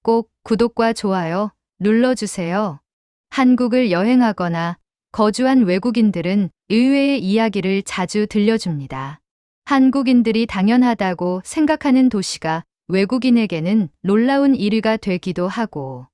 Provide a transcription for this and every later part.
꼭 구독과 좋아요 눌러주세요. 한국을 여행하거나 거주한 외국인들은 의외의 이야기를 자주 들려줍니다. 한국인들이 당연하다고 생각하는 도시가 외국인에게는 놀라운 1위가 되기도 하고,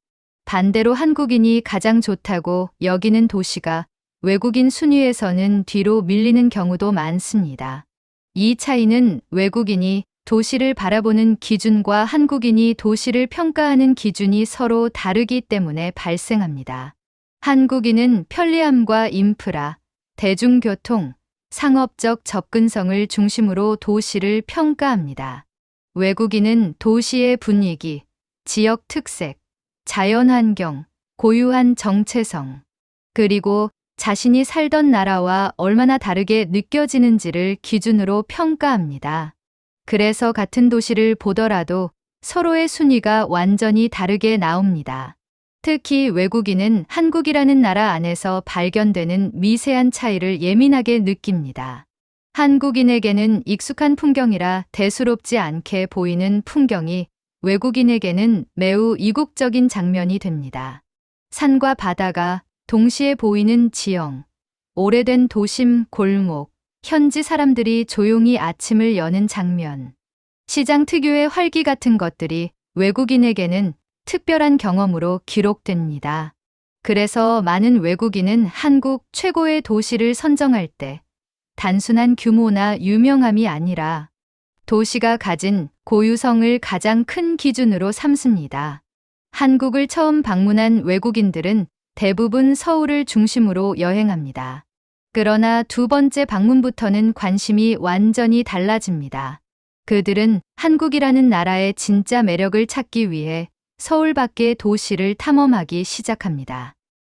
반대로 한국인이 가장 좋다고 여기는 도시가 외국인 순위에서는 뒤로 밀리는 경우도 많습니다. 이 차이는 외국인이 도시를 바라보는 기준과 한국인이 도시를 평가하는 기준이 서로 다르기 때문에 발생합니다. 한국인은 편리함과 인프라, 대중교통, 상업적 접근성을 중심으로 도시를 평가합니다. 외국인은 도시의 분위기, 지역 특색, 자연환경, 고유한 정체성, 그리고 자신이 살던 나라와 얼마나 다르게 느껴지는지를 기준으로 평가합니다. 그래서 같은 도시를 보더라도 서로의 순위가 완전히 다르게 나옵니다. 특히 외국인은 한국이라는 나라 안에서 발견되는 미세한 차이를 예민하게 느낍니다. 한국인에게는 익숙한 풍경이라 대수롭지 않게 보이는 풍경이 외국인에게는 매우 이국적인 장면이 됩니다. 산과 바다가 동시에 보이는 지형, 오래된 도심 골목, 현지 사람들이 조용히 아침을 여는 장면, 시장 특유의 활기 같은 것들이 외국인에게는 특별한 경험으로 기록됩니다. 그래서 많은 외국인은 한국 최고의 도시를 선정할 때 단순한 규모나 유명함이 아니라 도시가 가진 고유성을 가장 큰 기준으로 삼습니다. 한국을 처음 방문한 외국인들은 대부분 서울을 중심으로 여행합니다. 그러나 두 번째 방문부터는 관심이 완전히 달라집니다. 그들은 한국이라는 나라의 진짜 매력을 찾기 위해 서울 밖의 도시를 탐험하기 시작합니다.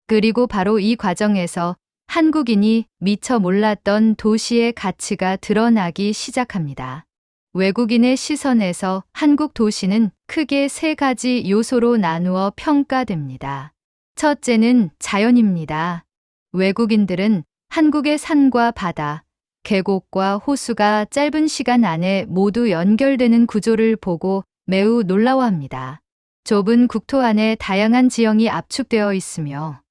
그리고 바로 이 과정에서 한국인이 미처 몰랐던 도시의 가치가 드러나기 시작합니다. 외국인의 시선에서 한국 도시는 크게 세 가지 요소로 나누어 평가됩니다. 첫째는 자연입니다. 외국인들은 한국의 산과 바다, 계곡과 호수가 짧은 시간 안에 모두 연결되는 구조를 보고 매우 놀라워합니다. 좁은 국토 안에 다양한 지형이 압축되어 있으며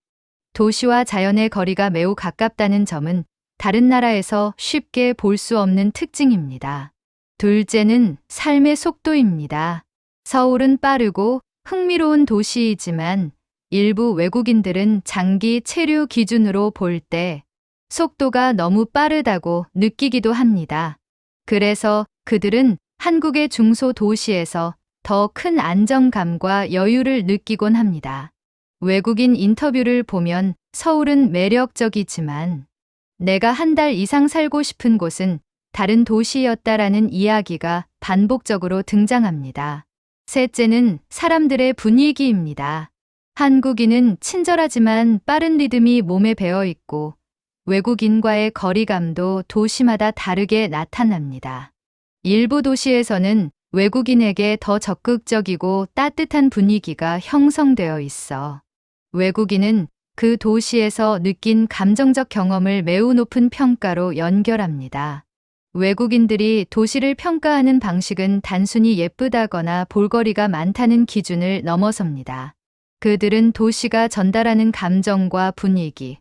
도시와 자연의 거리가 매우 가깝다는 점은 다른 나라에서 쉽게 볼 수 없는 특징입니다. 둘째는 삶의 속도입니다. 서울은 빠르고 흥미로운 도시이지만 일부 외국인들은 장기 체류 기준으로 볼 때 속도가 너무 빠르다고 느끼기도 합니다. 그래서 그들은 한국의 중소도시에서 더 큰 안정감과 여유를 느끼곤 합니다. 외국인 인터뷰를 보면 서울은 매력적이지만 내가 한 달 이상 살고 싶은 곳은 다른 도시였다라는 이야기가 반복적으로 등장합니다. 셋째는 사람들의 분위기입니다. 한국인은 친절하지만 빠른 리듬이 몸에 배어 있고 외국인과의 거리감도 도시마다 다르게 나타납니다. 일부 도시에서는 외국인에게 더 적극적이고 따뜻한 분위기가 형성되어 있어 외국인은 그 도시에서 느낀 감정적 경험을 매우 높은 평가로 연결합니다. 외국인들이 도시를 평가하는 방식은 단순히 예쁘다거나 볼거리가 많다는 기준을 넘어섭니다. 그들은 도시가 전달하는 감정과 분위기,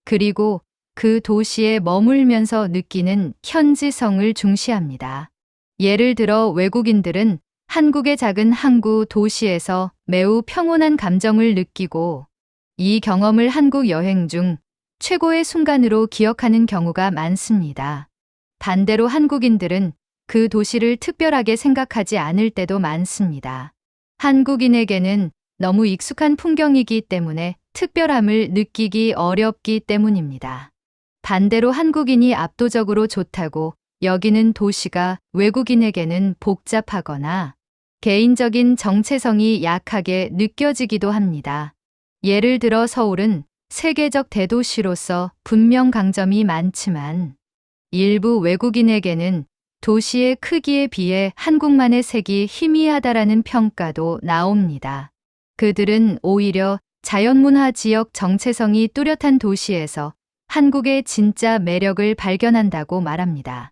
그리고 그 도시에 머물면서 느끼는 현지성을 중시합니다. 예를 들어 외국인들은 한국의 작은 항구 도시에서 매우 평온한 감정을 느끼고 이 경험을 한국 여행 중 최고의 순간으로 기억하는 경우가 많습니다. 반대로 한국인들은 그 도시를 특별하게 생각하지 않을 때도 많습니다. 한국인에게는 너무 익숙한 풍경이기 때문에 특별함을 느끼기 어렵기 때문입니다. 반대로 한국인이 압도적으로 좋다고 여기는 도시가 외국인에게는 복잡하거나 개인적인 정체성이 약하게 느껴지기도 합니다. 예를 들어 서울은 세계적 대도시로서 분명 강점이 많지만 일부 외국인에게는 도시의 크기에 비해 한국만의 색이 희미하다라는 평가도 나옵니다. 그들은 오히려 자연문화 지역 정체성이 뚜렷한 도시에서 한국의 진짜 매력을 발견한다고 말합니다.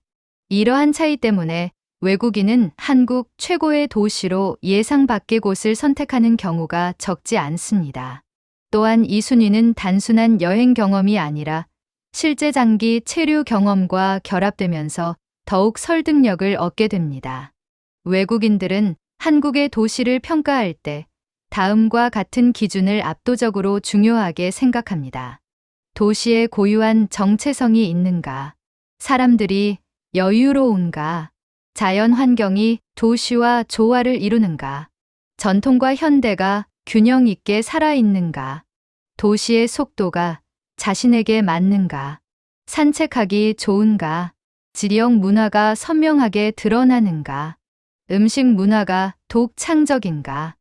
이러한 차이 때문에 외국인은 한국 최고의 도시로 예상 밖의 곳을 선택하는 경우가 적지 않습니다. 또한 이 순위는 단순한 여행 경험이 아니라 실제 장기 체류 경험과 결합되면서 더욱 설득력을 얻게 됩니다. 외국인들은 한국의 도시를 평가할 때 다음과 같은 기준을 압도적으로 중요하게 생각합니다. 도시에 고유한 정체성이 있는가? 사람들이 여유로운가? 자연 환경이 도시와 조화를 이루는가? 전통과 현대가 균형 있게 살아있는가? 도시의 속도가 자신에게 맞는가? 산책하기 좋은가? 지역 문화가 선명하게 드러나는가? 음식 문화가 독창적인가?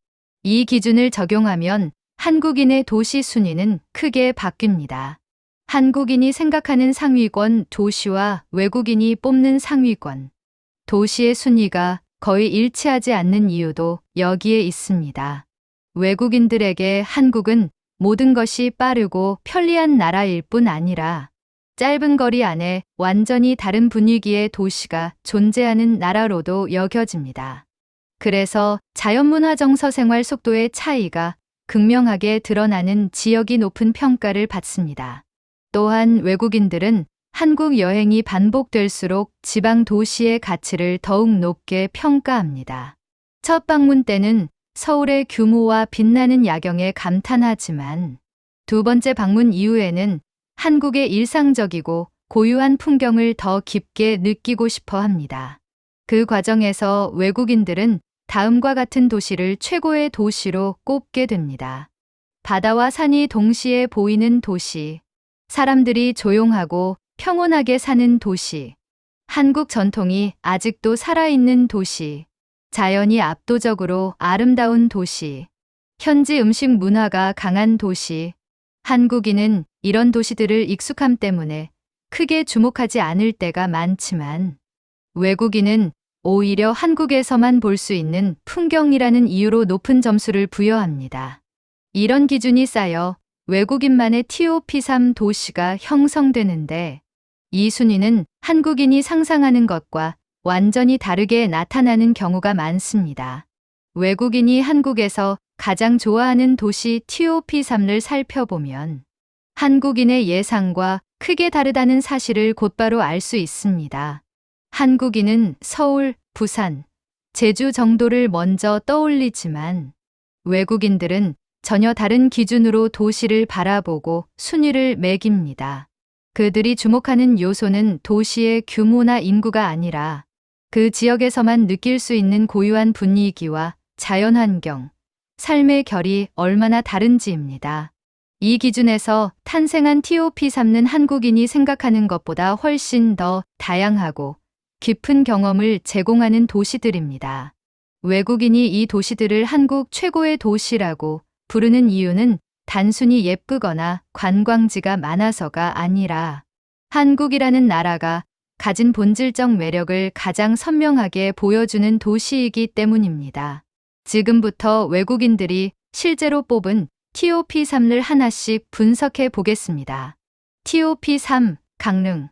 이 기준을 적용하면 한국인의 도시 순위는 크게 바뀝니다. 한국인이 생각하는 상위권 도시와 외국인이 뽑는 상위권 도시의 순위가 거의 일치하지 않는 이유도 여기에 있습니다. 외국인들에게 한국은 모든 것이 빠르고 편리한 나라일 뿐 아니라 짧은 거리 안에 완전히 다른 분위기의 도시가 존재하는 나라로도 여겨집니다. 그래서 자연문화 정서 생활 속도의 차이가 극명하게 드러나는 지역이 높은 평가를 받습니다. 또한 외국인들은 한국 여행이 반복될수록 지방 도시의 가치를 더욱 높게 평가합니다. 첫 방문 때는 서울의 규모와 빛나는 야경에 감탄하지만 두 번째 방문 이후에는 한국의 일상적이고 고유한 풍경을 더 깊게 느끼고 싶어 합니다. 그 과정에서 외국인들은 다음과 같은 도시를 최고의 도시로 꼽게 됩니다. 바다와 산이 동시에 보이는 도시, 사람들이 조용하고 평온하게 사는 도시, 한국 전통이 아직도 살아있는 도시, 자연이 압도적으로 아름다운 도시, 현지 음식 문화가 강한 도시. 한국인은 이런 도시들을 익숙함 때문에 크게 주목하지 않을 때가 많지만 외국인은 오히려 한국에서만 볼 수 있는 풍경이라는 이유로 높은 점수를 부여합니다. 이런 기준이 쌓여 외국인만의 TOP3 도시가 형성되는데 이 순위는 한국인이 상상하는 것과 완전히 다르게 나타나는 경우가 많습니다. 외국인이 한국에서 가장 좋아하는 도시 TOP3를 살펴보면 한국인의 예상과 크게 다르다는 사실을 곧바로 알 수 있습니다. 한국인은 서울, 부산, 제주 정도를 먼저 떠올리지만 외국인들은 전혀 다른 기준으로 도시를 바라보고 순위를 매깁니다. 그들이 주목하는 요소는 도시의 규모나 인구가 아니라 그 지역에서만 느낄 수 있는 고유한 분위기와 자연환경, 삶의 결이 얼마나 다른지입니다. 이 기준에서 탄생한 TOP3는 한국인이 생각하는 것보다 훨씬 더 다양하고 깊은 경험을 제공하는 도시들입니다. 외국인이 이 도시들을 한국 최고의 도시라고 부르는 이유는 단순히 예쁘거나 관광지가 많아서가 아니라 한국이라는 나라가 가진 본질적 매력을 가장 선명하게 보여주는 도시이기 때문입니다. 지금부터 외국인들이 실제로 뽑은 TOP3를 하나씩 분석해 보겠습니다. TOP3 강릉.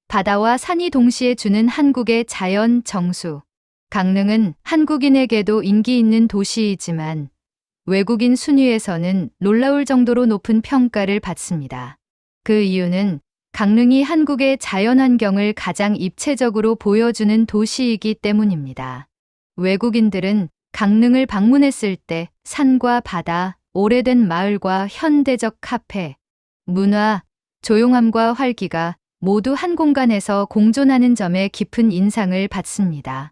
바다와 산이 동시에 주는 한국의 자연 정수. 강릉은 한국인에게도 인기 있는 도시이지만 외국인 순위에서는 놀라울 정도로 높은 평가를 받습니다. 그 이유는 강릉이 한국의 자연환경을 가장 입체적으로 보여주는 도시이기 때문입니다. 외국인들은 강릉을 방문했을 때 산과 바다, 오래된 마을과 현대적 카페, 문화, 조용함과 활기가 모두 한 공간에서 공존하는 점에 깊은 인상을 받습니다.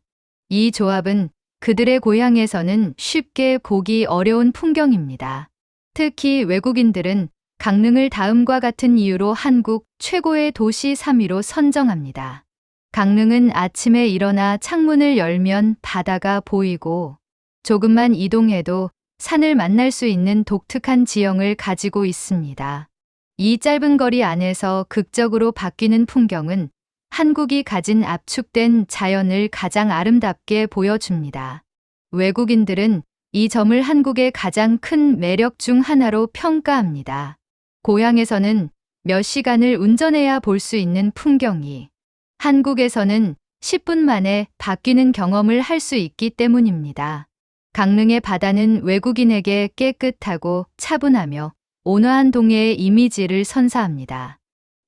이 조합은 그들의 고향에서는 쉽게 보기 어려운 풍경입니다. 특히 외국인들은 강릉을 다음과 같은 이유로 한국 최고의 도시 3위로 선정합니다. 강릉은 아침에 일어나 창문을 열면 바다가 보이고 조금만 이동해도 산을 만날 수 있는 독특한 지형을 가지고 있습니다. 이 짧은 거리 안에서 극적으로 바뀌는 풍경은 한국이 가진 압축된 자연을 가장 아름답게 보여줍니다. 외국인들은 이 점을 한국의 가장 큰 매력 중 하나로 평가합니다. 고향에서는 몇 시간을 운전해야 볼 수 있는 풍경이 한국에서는 10분 만에 바뀌는 경험을 할 수 있기 때문입니다. 강릉의 바다는 외국인에게 깨끗하고 차분하며 온화한 동해의 이미지를 선사합니다.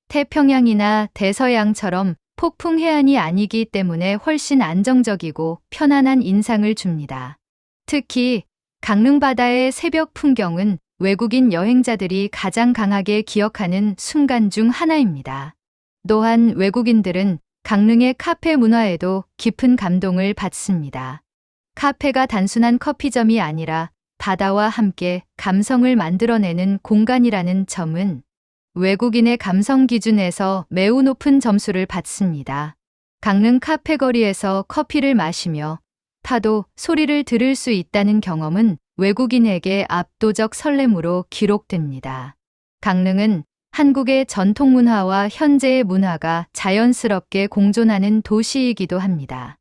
태평양이나 대서양처럼 폭풍 해안이 아니기 때문에 훨씬 안정적이고 편안한 인상을 줍니다. 특히 강릉 바다의 새벽 풍경은 외국인 여행자들이 가장 강하게 기억하는 순간 중 하나입니다. 또한 외국인들은 강릉의 카페 문화에도 깊은 감동을 받습니다. 카페가 단순한 커피점이 아니라 바다와 함께 감성을 만들어내는 공간이라는 점은 외국인의 감성 기준에서 매우 높은 점수를 받습니다. 강릉 카페 거리에서 커피를 마시며 파도 소리를 들을 수 있다는 경험은 외국인에게 압도적 설렘으로 기록됩니다. 강릉은 한국의 전통 문화와 현재의 문화가 자연스럽게 공존하는 도시이기도 합니다.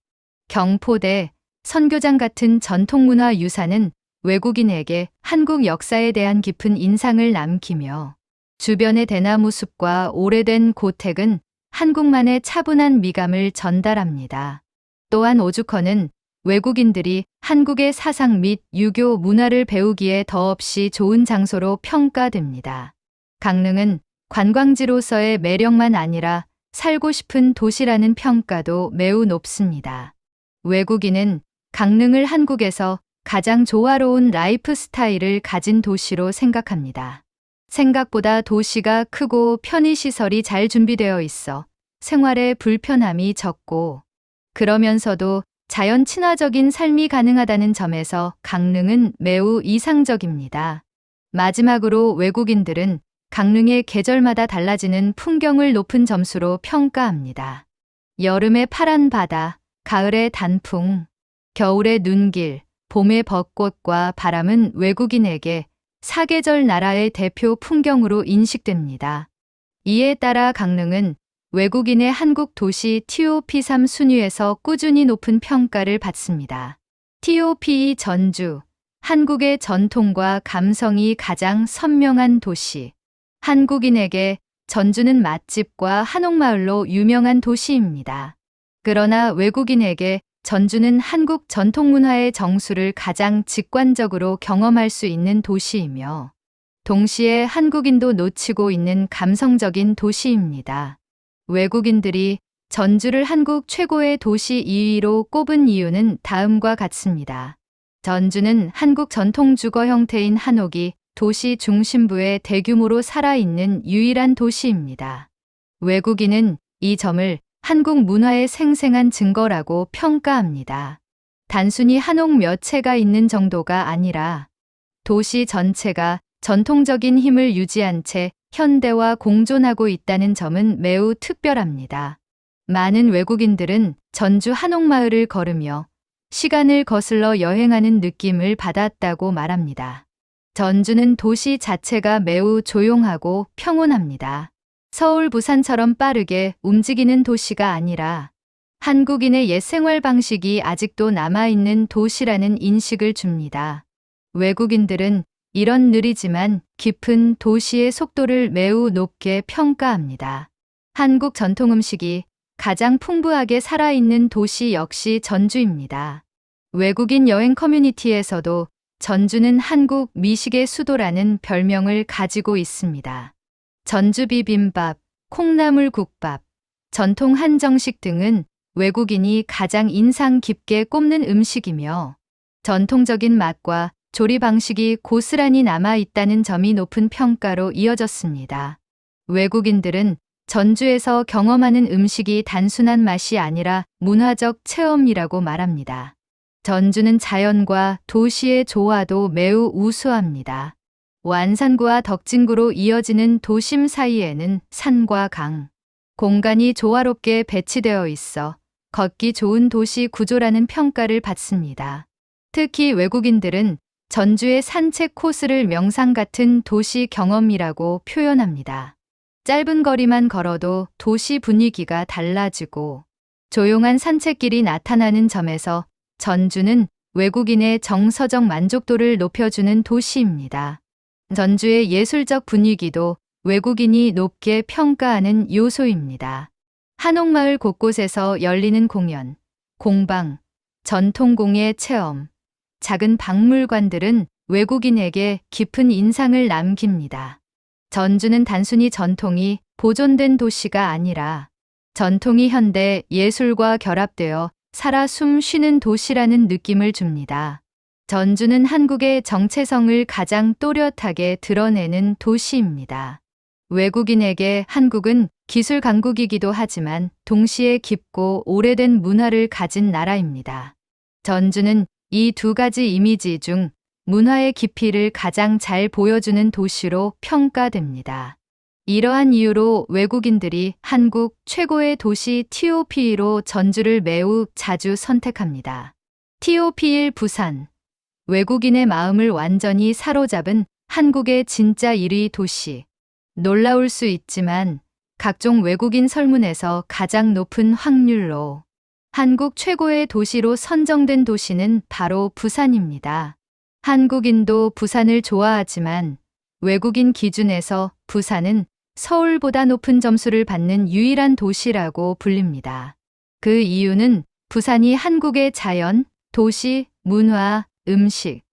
경포대, 선교장 같은 전통문화 유산은 외국인에게 한국 역사에 대한 깊은 인상을 남기며 주변의 대나무 숲과 오래된 고택은 한국만의 차분한 미감을 전달합니다. 또한 오죽헌은 외국인들이 한국의 사상 및 유교 문화를 배우기에 더없이 좋은 장소로 평가됩니다. 강릉은 관광지로서의 매력만 아니라 살고 싶은 도시라는 평가도 매우 높습니다. 외국인은 강릉을 한국에서 가장 조화로운 라이프 스타일을 가진 도시로 생각합니다. 생각보다 도시가 크고 편의시설이 잘 준비되어 있어 생활에 불편함이 적고 그러면서도 자연 친화적인 삶이 가능하다는 점에서 강릉은 매우 이상적입니다. 마지막으로 외국인들은 강릉의 계절마다 달라지는 풍경을 높은 점수로 평가합니다. 여름의 파란 바다, 가을의 단풍, 겨울의 눈길, 봄의 벚꽃과 바람은 외국인에게 사계절 나라의 대표 풍경으로 인식됩니다. 이에 따라 강릉은 외국인의 한국 도시 TOP3 순위에서 꾸준히 높은 평가를 받습니다. TOP2 전주, 한국의 전통과 감성이 가장 선명한 도시. 한국인에게 전주는 맛집과 한옥마을로 유명한 도시입니다. 그러나 외국인에게 전주는 한국 전통문화의 정수를 가장 직관적으로 경험할 수 있는 도시이며 동시에 한국인도 놓치고 있는 감성적인 도시입니다. 외국인들이 전주를 한국 최고의 도시 2위로 꼽은 이유는 다음과 같습니다. 전주는 한국 전통 주거 형태인 한옥이 도시 중심부에 대규모로 살아있는 유일한 도시입니다. 외국인은 이 점을 한국 문화의 생생한 증거라고 평가합니다. 단순히 한옥 몇 채가 있는 정도가 아니라 도시 전체가 전통적인 힘을 유지한 채 현대와 공존하고 있다는 점은 매우 특별합니다. 많은 외국인들은 전주 한옥마을을 걸으며 시간을 거슬러 여행하는 느낌을 받았다고 말합니다. 전주는 도시 자체가 매우 조용하고 평온합니다. 서울, 부산처럼 빠르게 움직이는 도시가 아니라 한국인의 옛 생활 방식이 아직도 남아있는 도시라는 인식을 줍니다. 외국인들은 이런 느리지만 깊은 도시의 속도를 매우 높게 평가합니다. 한국 전통 음식이 가장 풍부하게 살아있는 도시 역시 전주입니다. 외국인 여행 커뮤니티에서도 전주는 한국 미식의 수도라는 별명을 가지고 있습니다. 전주 비빔밥, 콩나물 국밥, 전통 한정식 등은 외국인이 가장 인상 깊게 꼽는 음식이며 전통적인 맛과 조리 방식이 고스란히 남아있다는 점이 높은 평가로 이어졌습니다. 외국인들은 전주에서 경험하는 음식이 단순한 맛이 아니라 문화적 체험이라고 말합니다. 전주는 자연과 도시의 조화도 매우 우수합니다. 완산구와 덕진구로 이어지는 도심 사이에는 산과 강, 공간이 조화롭게 배치되어 있어 걷기 좋은 도시 구조라는 평가를 받습니다. 특히 외국인들은 전주의 산책 코스를 명상 같은 도시 경험이라고 표현합니다. 짧은 거리만 걸어도 도시 분위기가 달라지고 조용한 산책길이 나타나는 점에서 전주는 외국인의 정서적 만족도를 높여주는 도시입니다. 전주의 예술적 분위기도 외국인이 높게 평가하는 요소입니다. 한옥마을 곳곳에서 열리는 공연, 공방, 전통공예 체험, 작은 박물관들은 외국인에게 깊은 인상을 남깁니다. 전주는 단순히 전통이 보존된 도시가 아니라 전통이 현대 예술과 결합되어 살아 숨 쉬는 도시라는 느낌을 줍니다. 전주는 한국의 정체성을 가장 또렷하게 드러내는 도시입니다. 외국인에게 한국은 기술 강국이기도 하지만 동시에 깊고 오래된 문화를 가진 나라입니다. 전주는 이 두 가지 이미지 중 문화의 깊이를 가장 잘 보여주는 도시로 평가됩니다. 이러한 이유로 외국인들이 한국 최고의 도시 TOP1로 전주를 매우 자주 선택합니다. TOP1 부산. 외국인의 마음을 완전히 사로잡은 한국의 진짜 1위 도시. 놀라울 수 있지만 각종 외국인 설문에서 가장 높은 확률로 한국 최고의 도시로 선정된 도시는 바로 부산입니다. 한국인도 부산을 좋아하지만 외국인 기준에서 부산은 서울보다 높은 점수를 받는 유일한 도시라고 불립니다. 그 이유는 부산이 한국의 자연, 도시, 문화, 음식,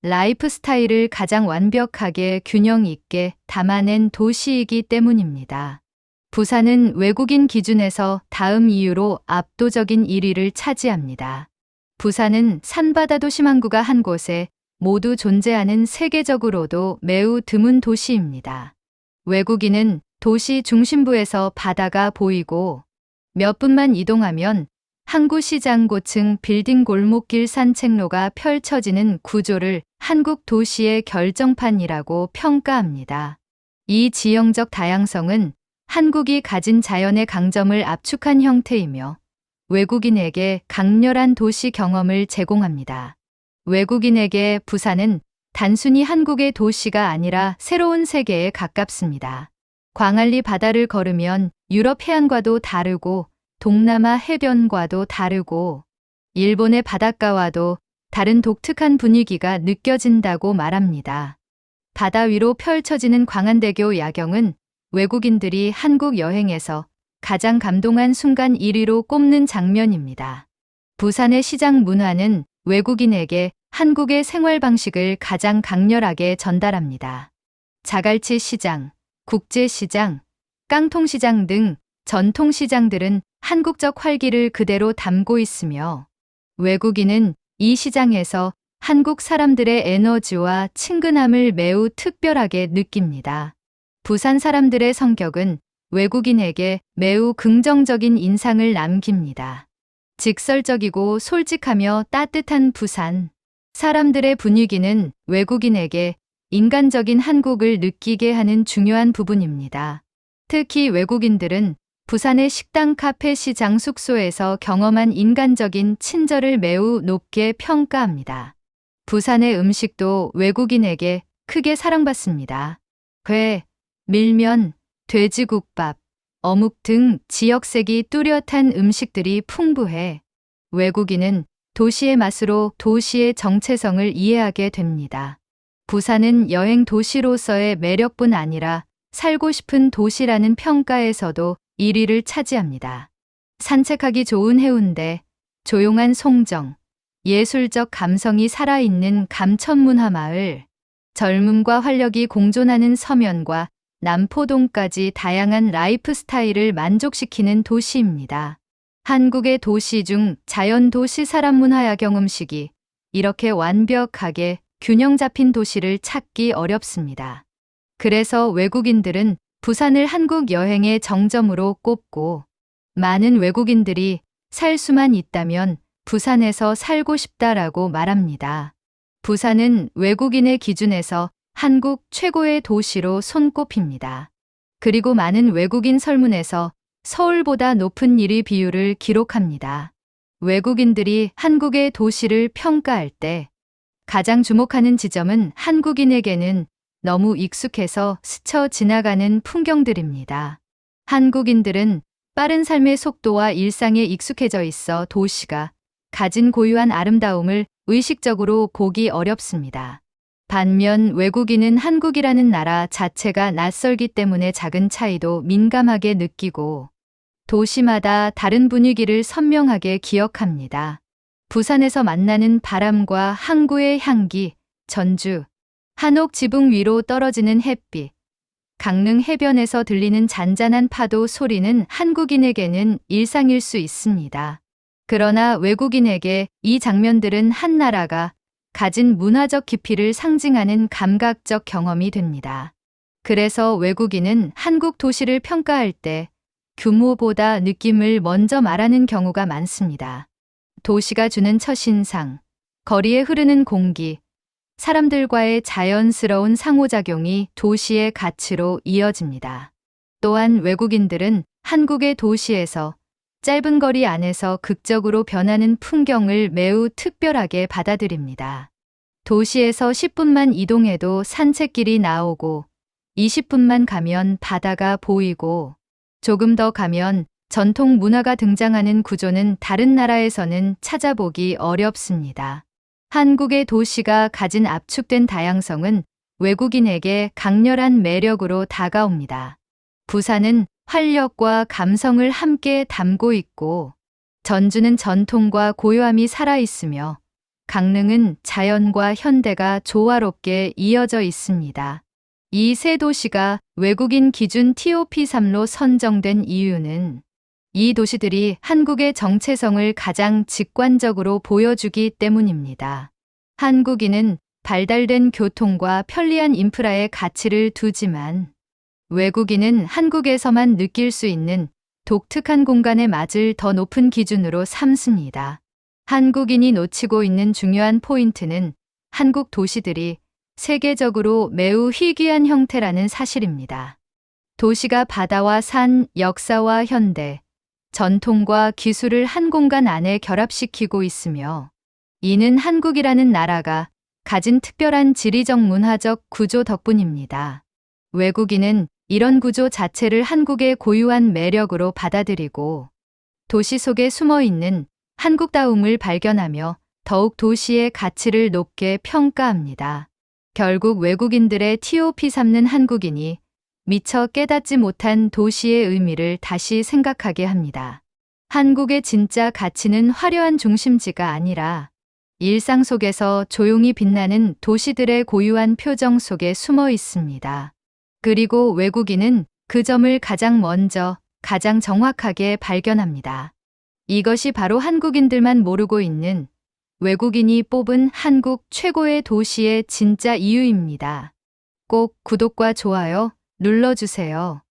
라이프 스타일을 가장 완벽하게 균형 있게 담아낸 도시이기 때문입니다. 부산은 외국인 기준에서 다음 이유로 압도적인 1위를 차지합니다. 부산은 산바다 도시 만구가 한 곳에 모두 존재하는 세계적으로도 매우 드문 도시입니다. 외국인은 도시 중심부에서 바다가 보이고 몇 분만 이동하면 항구시장 고층 빌딩 골목길 산책로가 펼쳐지는 구조를 한국 도시의 결정판이라고 평가합니다. 이 지형적 다양성은 한국이 가진 자연의 강점을 압축한 형태이며 외국인에게 강렬한 도시 경험을 제공합니다. 외국인에게 부산은 단순히 한국의 도시가 아니라 새로운 세계에 가깝습니다. 광안리 바다를 걸으면 유럽 해안과도 다르고 동남아 해변과도 다르고 일본의 바닷가와도 다른 독특한 분위기가 느껴진다고 말합니다. 바다 위로 펼쳐지는 광안대교 야경은 외국인들이 한국 여행에서 가장 감동한 순간 1위로 꼽는 장면입니다. 부산의 시장 문화는 외국인에게 한국의 생활 방식을 가장 강렬하게 전달합니다. 자갈치 시장, 국제시장, 깡통시장 등 전통시장들은 한국적 활기를 그대로 담고 있으며 외국인은 이 시장에서 한국 사람들의 에너지와 친근함을 매우 특별하게 느낍니다. 부산 사람들의 성격은 외국인에게 매우 긍정적인 인상을 남깁니다. 직설적이고 솔직하며 따뜻한 부산. 사람들의 분위기는 외국인에게 인간적인 한국을 느끼게 하는 중요한 부분입니다. 특히 외국인들은 부산의 식당, 카페, 시장, 숙소에서 경험한 인간적인 친절을 매우 높게 평가합니다. 부산의 음식도 외국인에게 크게 사랑받습니다. 회, 밀면, 돼지국밥, 어묵 등 지역색이 뚜렷한 음식들이 풍부해 외국인은 도시의 맛으로 도시의 정체성을 이해하게 됩니다. 부산은 여행 도시로서의 매력뿐 아니라 살고 싶은 도시라는 평가에서도 1위를 차지합니다. 산책하기 좋은 해운대, 조용한 송정, 예술적 감성이 살아있는 감천문화마을, 젊음과 활력이 공존하는 서면과 남포동까지 다양한 라이프 스타일을 만족시키는 도시입니다. 한국의 도시 중 자연 도시 사람 문화야 경음식이 이렇게 완벽하게 균형 잡힌 도시를 찾기 어렵습니다. 그래서 외국인들은 부산을 한국 여행의 정점으로 꼽고 많은 외국인들이 살 수만 있다면 부산에서 살고 싶다라고 말합니다. 부산은 외국인의 기준에서 한국 최고의 도시로 손꼽힙니다. 그리고 많은 외국인 설문에서 서울보다 높은 1위 비율을 기록합니다. 외국인들이 한국의 도시를 평가할 때 가장 주목하는 지점은 한국인에게는 너무 익숙해서 스쳐 지나가는 풍경들입니다. 한국인들은 빠른 삶의 속도와 일상에 익숙해져 있어 도시가 가진 고유한 아름다움을 의식적으로 보기 어렵습니다. 반면 외국인은 한국이라는 나라 자체가 낯설기 때문에 작은 차이도 민감하게 느끼고 도시마다 다른 분위기를 선명하게 기억합니다. 부산에서 만나는 바람과 항구의 향기, 전주, 한옥 지붕 위로 떨어지는 햇빛, 강릉 해변에서 들리는 잔잔한 파도 소리는 한국인에게는 일상일 수 있습니다. 그러나 외국인에게 이 장면들은 한 나라가 가진 문화적 깊이를 상징하는 감각적 경험이 됩니다. 그래서 외국인은 한국 도시를 평가할 때 규모보다 느낌을 먼저 말하는 경우가 많습니다. 도시가 주는 첫인상, 거리에 흐르는 공기, 사람들과의 자연스러운 상호작용이 도시의 가치로 이어집니다. 또한 외국인들은 한국의 도시에서 짧은 거리 안에서 극적으로 변하는 풍경을 매우 특별하게 받아들입니다. 도시에서 10분만 이동해도 산책길이 나오고 20분만 가면 바다가 보이고 조금 더 가면 전통 문화가 등장하는 구조는 다른 나라에서는 찾아보기 어렵습니다. 한국의 도시가 가진 압축된 다양성은 외국인에게 강렬한 매력으로 다가옵니다. 부산은 활력과 감성을 함께 담고 있고, 전주는 전통과 고요함이 살아있으며, 강릉은 자연과 현대가 조화롭게 이어져 있습니다. 이 세 도시가 외국인 기준 TOP3로 선정된 이유는 이 도시들이 한국의 정체성을 가장 직관적으로 보여주기 때문입니다. 한국인은 발달된 교통과 편리한 인프라에 가치를 두지만 외국인은 한국에서만 느낄 수 있는 독특한 공간의 맛을 더 높은 기준으로 삼습니다. 한국인이 놓치고 있는 중요한 포인트는 한국 도시들이 세계적으로 매우 희귀한 형태라는 사실입니다. 도시가 바다와 산, 역사와 현대, 전통과 기술을 한 공간 안에 결합시키고 있으며, 이는 한국이라는 나라가 가진 특별한 지리적 문화적 구조 덕분입니다. 외국인은 이런 구조 자체를 한국의 고유한 매력으로 받아들이고, 도시 속에 숨어 있는 한국다움을 발견하며 더욱 도시의 가치를 높게 평가합니다. 결국 외국인들의 TOP 삼는 한국인이 미처 깨닫지 못한 도시의 의미를 다시 생각하게 합니다. 한국의 진짜 가치는 화려한 중심지가 아니라 일상 속에서 조용히 빛나는 도시들의 고유한 표정 속에 숨어 있습니다. 그리고 외국인은 그 점을 가장 먼저, 가장 정확하게 발견합니다. 이것이 바로 한국인들만 모르고 있는 외국인이 뽑은 한국 최고의 도시의 진짜 이유입니다. 꼭 구독과 좋아요 눌러주세요.